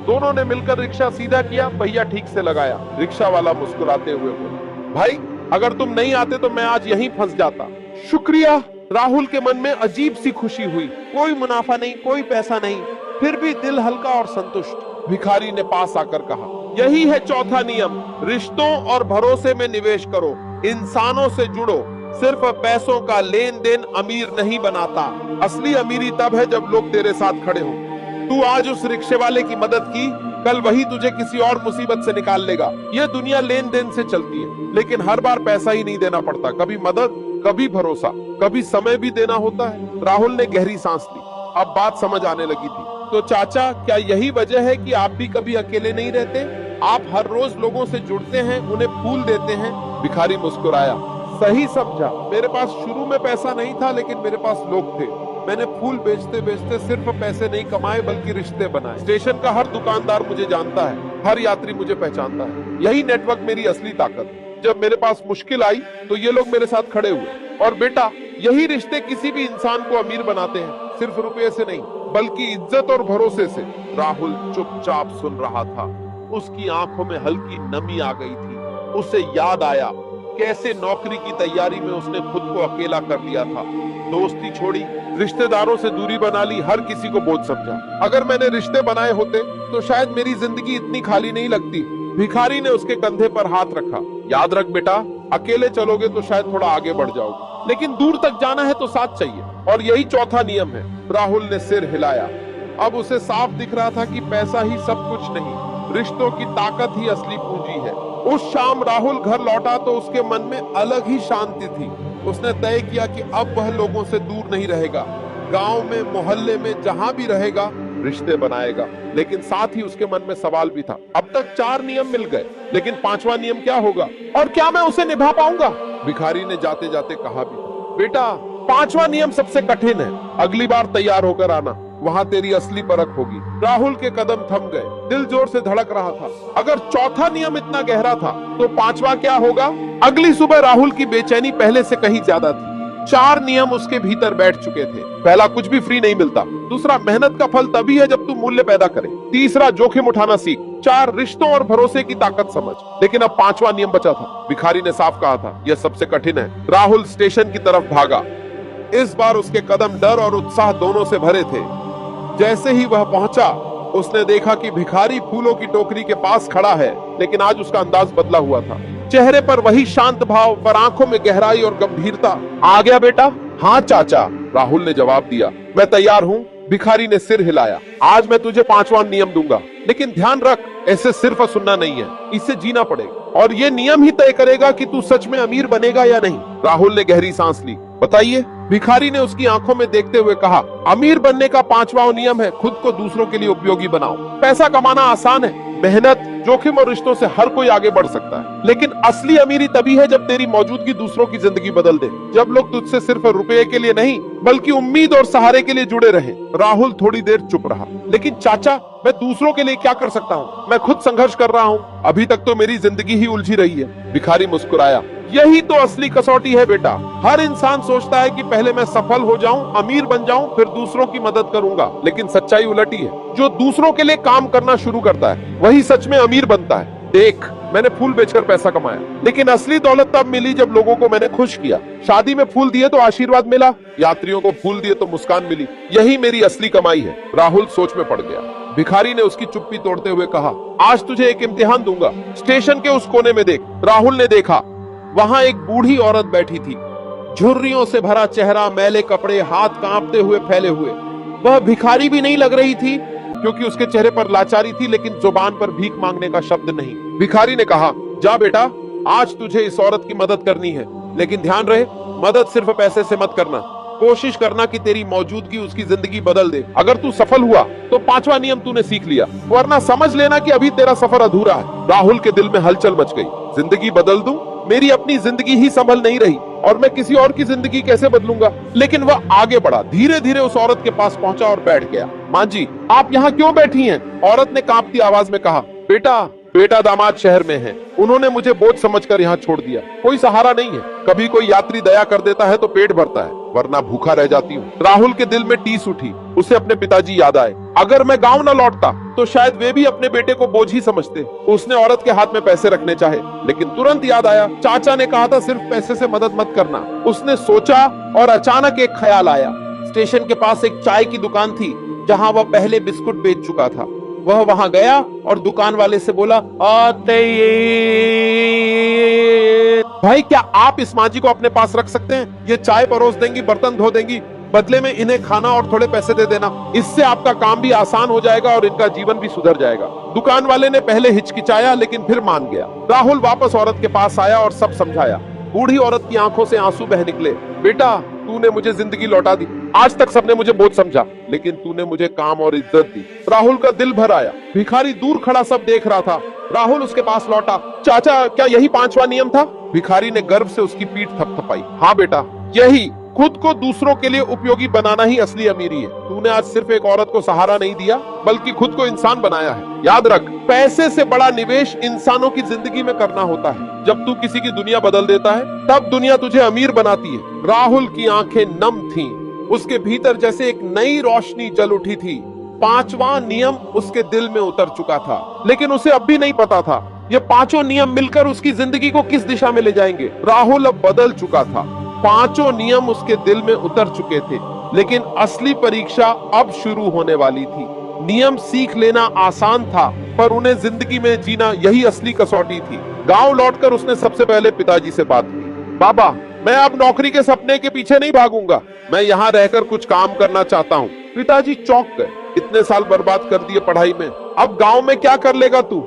दोनों ने मिलकर रिक्शा सीधा किया, पहिया ठीक से लगाया। रिक्शा वाला मुस्कुराते हुए बोला, भाई अगर तुम नहीं आते तो मैं आज यहीं फंस जाता। शुक्रिया। राहुल के मन में अजीब सी खुशी हुई। कोई मुनाफा नहीं, कोई पैसा नहीं, फिर भी दिल हल्का और संतुष्ट। भिखारी ने पास आकर कहा, यही है चौथा नियम, रिश्तों और भरोसे में निवेश करो, इंसानों से जुड़ो। सिर्फ पैसों का लेन देन अमीर नहीं बनाता, असली अमीरी तब है जब लोग तेरे साथ खड़े हों। तू आज उस रिक्शे वाले की मदद की, कल वही तुझे किसी और मुसीबत से निकाल लेगा। यह दुनिया लेन देन से चलती है, लेकिन हर बार पैसा ही नहीं देना पड़ता, कभी मदद, कभी भरोसा, कभी समय भी देना होता है। राहुल ने गहरी सांस ली। अब बात समझ आने लगी थी। तो चाचा, क्या यही वजह है कि आप भी कभी अकेले नहीं रहते? आप हर रोज लोगों से जुड़ते हैं, उन्हें फूल देते हैं। भिखारी मुस्कुराया। सही समझा, मेरे पास शुरू में पैसा नहीं था, लेकिन मेरे पास लोग थे। मैंने फूल बेचते बेचते सिर्फ पैसे नहीं कमाए, बल्कि रिश्ते बनाए। स्टेशन का हर दुकानदार मुझे जानता है, हर यात्री मुझे पहचानता है। यही नेटवर्क मेरी असली ताकत है। जब मेरे पास मुश्किल आई तो ये लोग मेरे साथ खड़े हुए। और बेटा, यही रिश्ते किसी भी इंसान को अमीर बनाते हैं, सिर्फ रुपये से नहीं बल्कि इज्जत और भरोसे से। राहुल चुपचाप सुन रहा था। उसकी आंखों में हल्की नमी आ गई थी। उसे याद आया कैसे नौकरी की तैयारी में उसने खुद को अकेला कर लिया था। दोस्ती छोड़ी, रिश्तेदारों से दूरी बना ली, हर किसी को बोझ समझा। अगर मैंने रिश्ते बनाए होते तो शायद मेरी जिंदगी इतनी खाली नहीं लगती। भिखारी ने उसके कंधे पर हाथ रखा। याद रख बेटा, अकेले चलोगे तो शायद थोड़ा आगे बढ़ जाओगे, लेकिन दूर तक जाना है तो साथ चाहिए। और यही चौथा नियम है। राहुल ने सिर हिलाया। अब उसे साफ दिख रहा था कि पैसा ही सब कुछ नहीं, रिश्तों की ताकत ही असली पूंजी है। उस शाम राहुल घर लौटा तो उसके मन में अलग ही शांति थी। उसने तय किया कि अब वह लोगों से दूर नहीं रहेगा। गांव में, मोहल्ले में, जहां भी रहेगा रिश्ते बनाएगा। लेकिन साथ ही उसके मन में सवाल भी था। अब तक 4 नियम मिल गए, लेकिन 5वां नियम क्या होगा और क्या मैं उसे निभा पाऊंगा? भिखारी ने जाते जाते कहा भी, बेटा 5वां नियम सबसे कठिन है। अगली बार तैयार होकर आना, वहां तेरी असली परख होगी। राहुल के कदम थम गए, दिल जोर से धड़क रहा था। अगर चौथा नियम इतना गहरा था तो 5वां क्या होगा? अगली सुबह राहुल की बेचैनी पहले से कहीं ज्यादा थी। 4 नियम उसके भीतर बैठ चुके थे। पहला, कुछ भी फ्री नहीं मिलता। दूसरा, मेहनत का फल तभी है जब तू मूल्य पैदा करे। तीसरा, जोखिम उठाना सीख। 4, रिश्तों और भरोसे की ताकत समझ। लेकिन अब 5वां नियम बचा था। भिखारी ने साफ कहा था, यह सबसे कठिन है। राहुल स्टेशन की तरफ भागा। इस बार उसके कदम डर और उत्साह दोनों से भरे थे। जैसे ही वह पहुंचा, उसने देखा कि भिखारी फूलों की टोकरी के पास खड़ा है, लेकिन आज उसका अंदाज बदला हुआ था। चेहरे पर वही शांत भाव, पर आंखों में गहराई और गंभीरता। आ गया बेटा? हाँ चाचा, राहुल ने जवाब दिया। मैं तैयार हूँ। भिखारी ने सिर हिलाया। आज मैं तुझे 5वां नियम दूंगा, लेकिन ध्यान रख, ऐसे सिर्फ सुनना नहीं है, इससे जीना पड़ेगा। और ये नियम ही तय करेगा कि तू सच में अमीर बनेगा या नहीं। राहुल ने गहरी सांस ली। बताइए, भिखारी ने उसकी आंखों में देखते हुए कहा। अमीर बनने का 5वां नियम है, खुद को दूसरों के लिए उपयोगी बनाओ। पैसा कमाना आसान है, मेहनत, जोखिम और रिश्तों से हर कोई आगे बढ़ सकता है। लेकिन असली अमीरी तभी है जब तेरी मौजूदगी दूसरों की जिंदगी बदल दे। जब लोग तुझसे सिर्फ रुपये के लिए नहीं बल्कि उम्मीद और सहारे के लिए जुड़े रहे। राहुल थोड़ी देर चुप रहा। लेकिन चाचा, मैं दूसरों के लिए क्या कर सकता हूँ? मैं खुद संघर्ष कर रहा हूँ। अभी तक तो मेरी जिंदगी ही उलझी रही है। भिखारी मुस्कुराया। यही तो असली कसौटी है बेटा। हर इंसान सोचता है कि पहले मैं सफल हो जाऊं, अमीर बन जाऊं, फिर दूसरों की मदद करूंगा। लेकिन सच्चाई उलटी है। जो दूसरों के लिए काम करना शुरू करता है वही सच में अमीर बनता है। देख, मैंने फूल बेचकर पैसा कमाया, लेकिन असली दौलत तब मिली जब लोगों को मैंने खुश किया। शादी में फूल दिए तो आशीर्वाद मिला, यात्रियों को फूल दिए तो मुस्कान मिली। यही मेरी असली कमाई है। राहुल सोच में पड़ गया। भिखारी ने उसकी चुप्पी तोड़ते हुए कहा, आज तुझे एक इम्तिहान दूंगा। स्टेशन के उस कोने में देख। राहुल ने देखा। वहां एक बूढ़ी औरत बैठी थी, झुर्रियों से भरा चेहरा, मैले कपड़े, हाथ कांपते हुए फैले हुए। वह भिखारी भी नहीं लग रही थी, क्योंकि उसके चेहरे पर लाचारी थी, लेकिन जुबान पर भीख मांगने का शब्द नहीं। भिखारी ने कहा, जा बेटा, आज तुझे इस औरत की मदद करनी है, लेकिन ध्यान रहे, मदद सिर्फ पैसे से मत करना। कोशिश करना कि तेरी मौजूदगी उसकी जिंदगी बदल दे। अगर तू सफल हुआ तो 5वां नियम तूने सीख लिया, वरना समझ लेना कि अभी तेरा सफर अधूरा है। राहुल के दिल में हलचल मच गई। जिंदगी बदल दूं? मेरी अपनी जिंदगी ही संभल नहीं रही और मैं किसी और की जिंदगी कैसे बदलूंगा? लेकिन वह आगे बढ़ा, धीरे धीरे उस औरत के पास पहुंचा और बैठ गया। मां जी, आप यहाँ क्यों बैठी हैं? औरत ने कांपती आवाज में कहा। बेटा दामाद शहर में है, उन्होंने मुझे बोझ समझकर यहाँ छोड़ दिया। कोई सहारा नहीं है। कभी कोई यात्री दया कर देता है तो पेट भरता है, वरना भूखा रह जाती हूँ। राहुल के दिल में टीस उठी। उसे अपने पिताजी याद आए। अगर मैं गांव न लौटता तो शायद वे भी अपने बेटे को बोझ ही समझते। उसने औरत के हाथ में पैसे रखने चाहे, लेकिन तुरंत याद आया, चाचा ने कहा था सिर्फ पैसे से मदद मत करना। उसने सोचा और अचानक एक ख्याल आया। स्टेशन के पास एक चाय की दुकान थी जहां वह पहले बिस्कुट बेच चुका था। वह वहां गया और दुकान वाले से बोला, आते भाई, क्या आप इस माँ जी को अपने पास रख सकते हैं? ये चाय परोस देंगी, बर्तन धो देंगी, बदले में इन्हें खाना और थोड़े पैसे दे देना। इससे आपका काम भी आसान हो जाएगा और इनका जीवन भी सुधर जाएगा। दुकान वाले ने पहले हिचकिचाया, लेकिन फिर मान गया। राहुल वापस औरत के पास आया और सब समझाया। बूढ़ी औरत की आंखों से आंसू बह निकले। बेटा, तूने मुझे जिंदगी लौटा दी। आज तक सबने मुझे बोझ समझा, लेकिन तूने मुझे काम और इज्जत दी। राहुल का दिल भर आया। भिखारी दूर खड़ा सब देख रहा था। राहुल उसके पास लौटा। चाचा, क्या यही 5वां नियम था? भिखारी ने गर्व से उसकी पीठ थपथपाई। हाँ बेटा, यही। खुद को दूसरों के लिए उपयोगी बनाना ही असली अमीरी है। तूने आज सिर्फ एक औरत को सहारा नहीं दिया बल्कि खुद को इंसान बनाया है। याद रख, पैसे से बड़ा निवेश इंसानों की जिंदगी में करना होता है। जब तू किसी की दुनिया बदल देता है तब दुनिया तुझे अमीर बनाती है। राहुल की आंखें नम थीं। उसके भीतर जैसे एक नई रोशनी जल उठी थी। 5वां नियम उसके दिल में उतर चुका था, लेकिन उसे अब भी नहीं पता था ये 5 नियम मिलकर उसकी जिंदगी को किस दिशा में ले जाएंगे। राहुल अब बदल चुका था। 5 नियम उसके दिल में उतर चुके थे, लेकिन असली परीक्षा अब शुरू होने वाली थी। नियम सीख लेना आसान था, पर उन्हें जिंदगी में जीना यही असली कसौटी थी। गांव लौटकर उसने सबसे पहले पिताजी से बात की। बाबा, मैं अब नौकरी के सपने के पीछे नहीं भागूंगा, मैं यहाँ रहकर कुछ काम करना चाहता हूँ। पिताजी चौंक गए। इतने साल बर्बाद कर दिए पढ़ाई में, अब गांव में क्या कर लेगा तू?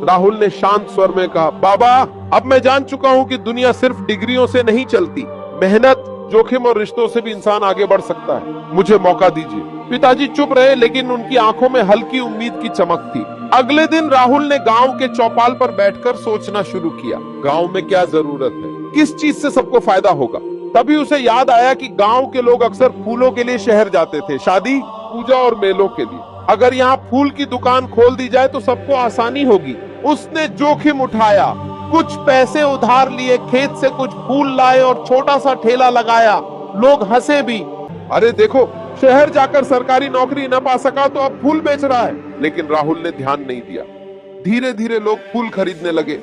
राहुल ने शांत स्वर में कहा, बाबा, अब मैं जान चुका हूँ कि दुनिया सिर्फ डिग्रियों से नहीं चलती। मेहनत, जोखिम और रिश्तों से भी इंसान आगे बढ़ सकता है। मुझे मौका दीजिए। पिताजी चुप रहे, लेकिन उनकी आंखों में हल्की उम्मीद की चमक थी। अगले दिन राहुल ने गांव के चौपाल पर बैठकर सोचना शुरू किया। गांव में क्या जरूरत है, किस चीज से सबको फायदा होगा। तभी उसे याद आया कि गांव के लोग अक्सर फूलों के लिए शहर जाते थे, शादी, पूजा और मेलों के लिए। अगर यहाँ फूल की दुकान खोल दी जाए तो सबको आसानी होगी। उसने जोखिम उठाया, कुछ पैसे उधार लिए, खेत से कुछ फूल लाए और छोटा सा ठेला लगाया। लोग हंसे भी, अरे देखो, शहर जाकर सरकारी नौकरी न पा सका तो अब फूल बेच रहा है। लेकिन राहुल ने ध्यान नहीं दिया। धीरे धीरे लोग फूल खरीदने लगे।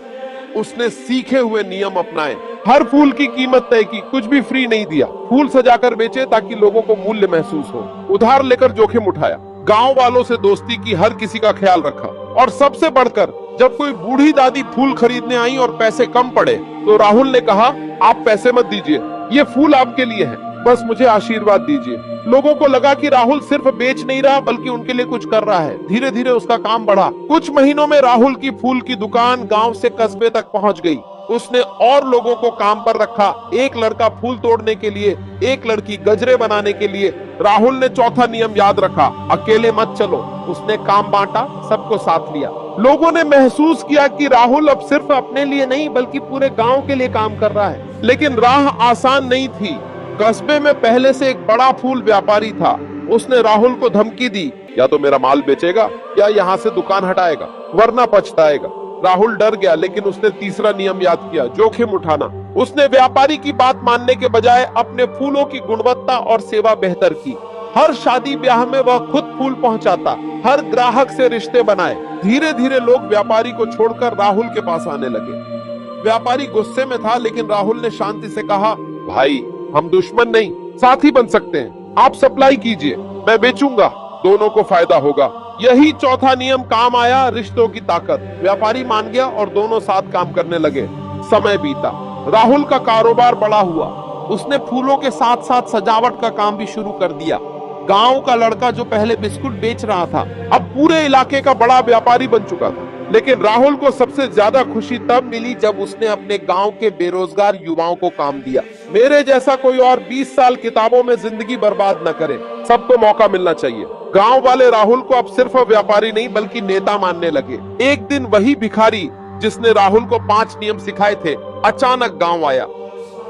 उसने सीखे हुए नियम अपनाए। हर फूल की कीमत तय की, कुछ भी फ्री नहीं दिया। फूल सजाकर बेचे ताकि लोगों को मूल्य महसूस हो। उधार लेकर जोखिम उठाया। गांव वालों से दोस्ती की, हर किसी का ख्याल रखा। और सबसे बढ़कर जब कोई बूढ़ी दादी फूल खरीदने आई और पैसे कम पड़े तो राहुल ने कहा, आप पैसे मत दीजिए, ये फूल आपके लिए है, बस मुझे आशीर्वाद दीजिए। लोगों को लगा कि राहुल सिर्फ बेच नहीं रहा बल्कि उनके लिए कुछ कर रहा है। धीरे धीरे उसका काम बढ़ा। कुछ महीनों में राहुल की फूल की दुकान गांव से कस्बे तक पहुंच गई। उसने और लोगों को काम पर रखा। एक लड़का फूल तोड़ने के लिए, एक लड़की गजरे बनाने के लिए। राहुल ने चौथा नियम याद रखा, अकेले मत चलो। उसने काम बांटा, सबको साथ लिया। लोगों ने महसूस किया कि राहुल अब सिर्फ अपने लिए नहीं बल्कि पूरे गांव के लिए काम कर रहा है। लेकिन राह आसान नहीं थी। कस्बे में पहले से एक बड़ा फूल व्यापारी था। उसने राहुल को धमकी दी, या तो मेरा माल बेचेगा या यहाँ से दुकान हटाएगा, वरना पछताएगा। राहुल डर गया, लेकिन उसने तीसरा नियम याद किया, जोखिम उठाना। उसने व्यापारी की बात मानने के बजाय अपने फूलों की गुणवत्ता और सेवा बेहतर की। हर शादी ब्याह में वह खुद फूल पहुंचाता, हर ग्राहक से रिश्ते बनाए। धीरे धीरे लोग व्यापारी को छोड़कर राहुल के पास आने लगे। व्यापारी गुस्से में था, लेकिन राहुल ने शांति से कहा, भाई, हम दुश्मन नहीं, साथी बन सकते हैं। आप सप्लाई कीजिए, मैं बेचूंगा, दोनों को फायदा होगा। यही चौथा नियम काम आया, रिश्तों की ताकत। व्यापारी मान गया और दोनों साथ काम करने लगे। समय बीता, राहुल का कारोबार बड़ा हुआ। उसने फूलों के साथ साथ सजावट का काम भी शुरू कर दिया। गांव का लड़का जो पहले बिस्कुट बेच रहा था, अब पूरे इलाके का बड़ा व्यापारी बन चुका था। लेकिन राहुल को सबसे ज्यादा खुशी तब मिली जब उसने अपने गांव के बेरोजगार युवाओं को काम दिया। मेरे जैसा कोई और 20 साल किताबों में जिंदगी बर्बाद न करे, सबको मौका मिलना चाहिए। गांव वाले राहुल को अब सिर्फ व्यापारी नहीं बल्कि नेता मानने लगे। एक दिन वही भिखारी जिसने राहुल को 5 नियम सिखाए थे, अचानक गांव आया।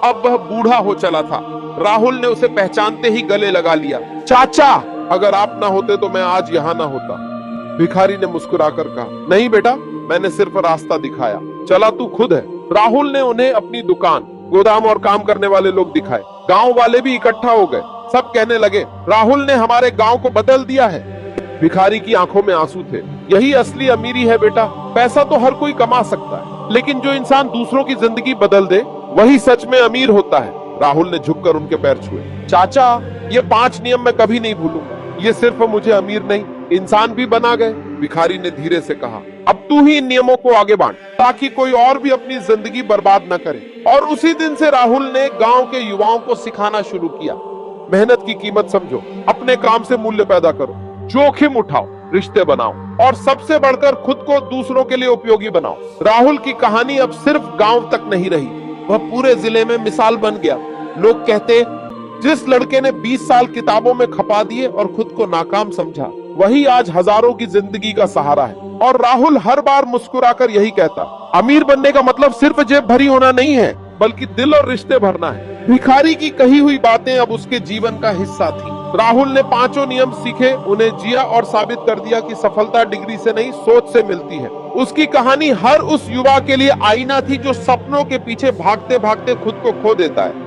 अब वह बूढ़ा हो चला था। राहुल ने उसे पहचानते ही गले लगा लिया। चाचा, अगर आप ना होते तो मैं आज यहाँ ना होता। भिखारी ने मुस्कुराकर कहा, नहीं बेटा, मैंने सिर्फ रास्ता दिखाया, चला तू खुद है। राहुल ने उन्हें अपनी दुकान, गोदाम और काम करने वाले लोग दिखाए। गांव वाले भी इकट्ठा हो गए। सब कहने लगे, राहुल ने हमारे गांव को बदल दिया है। भिखारी की आंखों में आंसू थे। यही असली अमीरी है बेटा। पैसा तो हर कोई कमा सकता है, लेकिन जो इंसान दूसरों की जिंदगी बदल दे वही सच में अमीर होता है। राहुल ने झुककर उनके पैर छुए। चाचा, ये 5 नियम मैं कभी नहीं भूलूंगा। ये सिर्फ मुझे अमीर नहीं, इंसान भी बना गए। भिखारी ने धीरे से कहा, अब तू ही इन नियमों को आगे बांट ताकि कोई और भी अपनी जिंदगी बर्बाद न करे। और उसी दिन से राहुल ने गांव के युवाओं को सिखाना शुरू किया, मेहनत की कीमत समझो, अपने काम से मूल्य पैदा करो, जोखिम उठाओ, रिश्ते बनाओ और सबसे बढ़कर खुद को दूसरों के लिए उपयोगी बनाओ। राहुल की कहानी अब सिर्फ गांव तक नहीं रही, वह पूरे जिले में मिसाल बन गया। लोग कहते, जिस लड़के ने 20 साल किताबों में खपा दिए और खुद को नाकाम समझा, वही आज हजारों की जिंदगी का सहारा है। और राहुल हर बार मुस्कुराकर यही कहता, अमीर बनने का मतलब सिर्फ जेब भरी होना नहीं है, बल्कि दिल और रिश्ते भरना है। भिखारी की कही हुई बातें अब उसके जीवन का हिस्सा थी। राहुल ने 5 नियम सीखे, उन्हें जिया और साबित कर दिया कि सफलता डिग्री से नहीं, सोच से मिलती है। उसकी कहानी हर उस युवा के लिए आईना थी जो सपनों के पीछे भागते भागते खुद को खो देता है।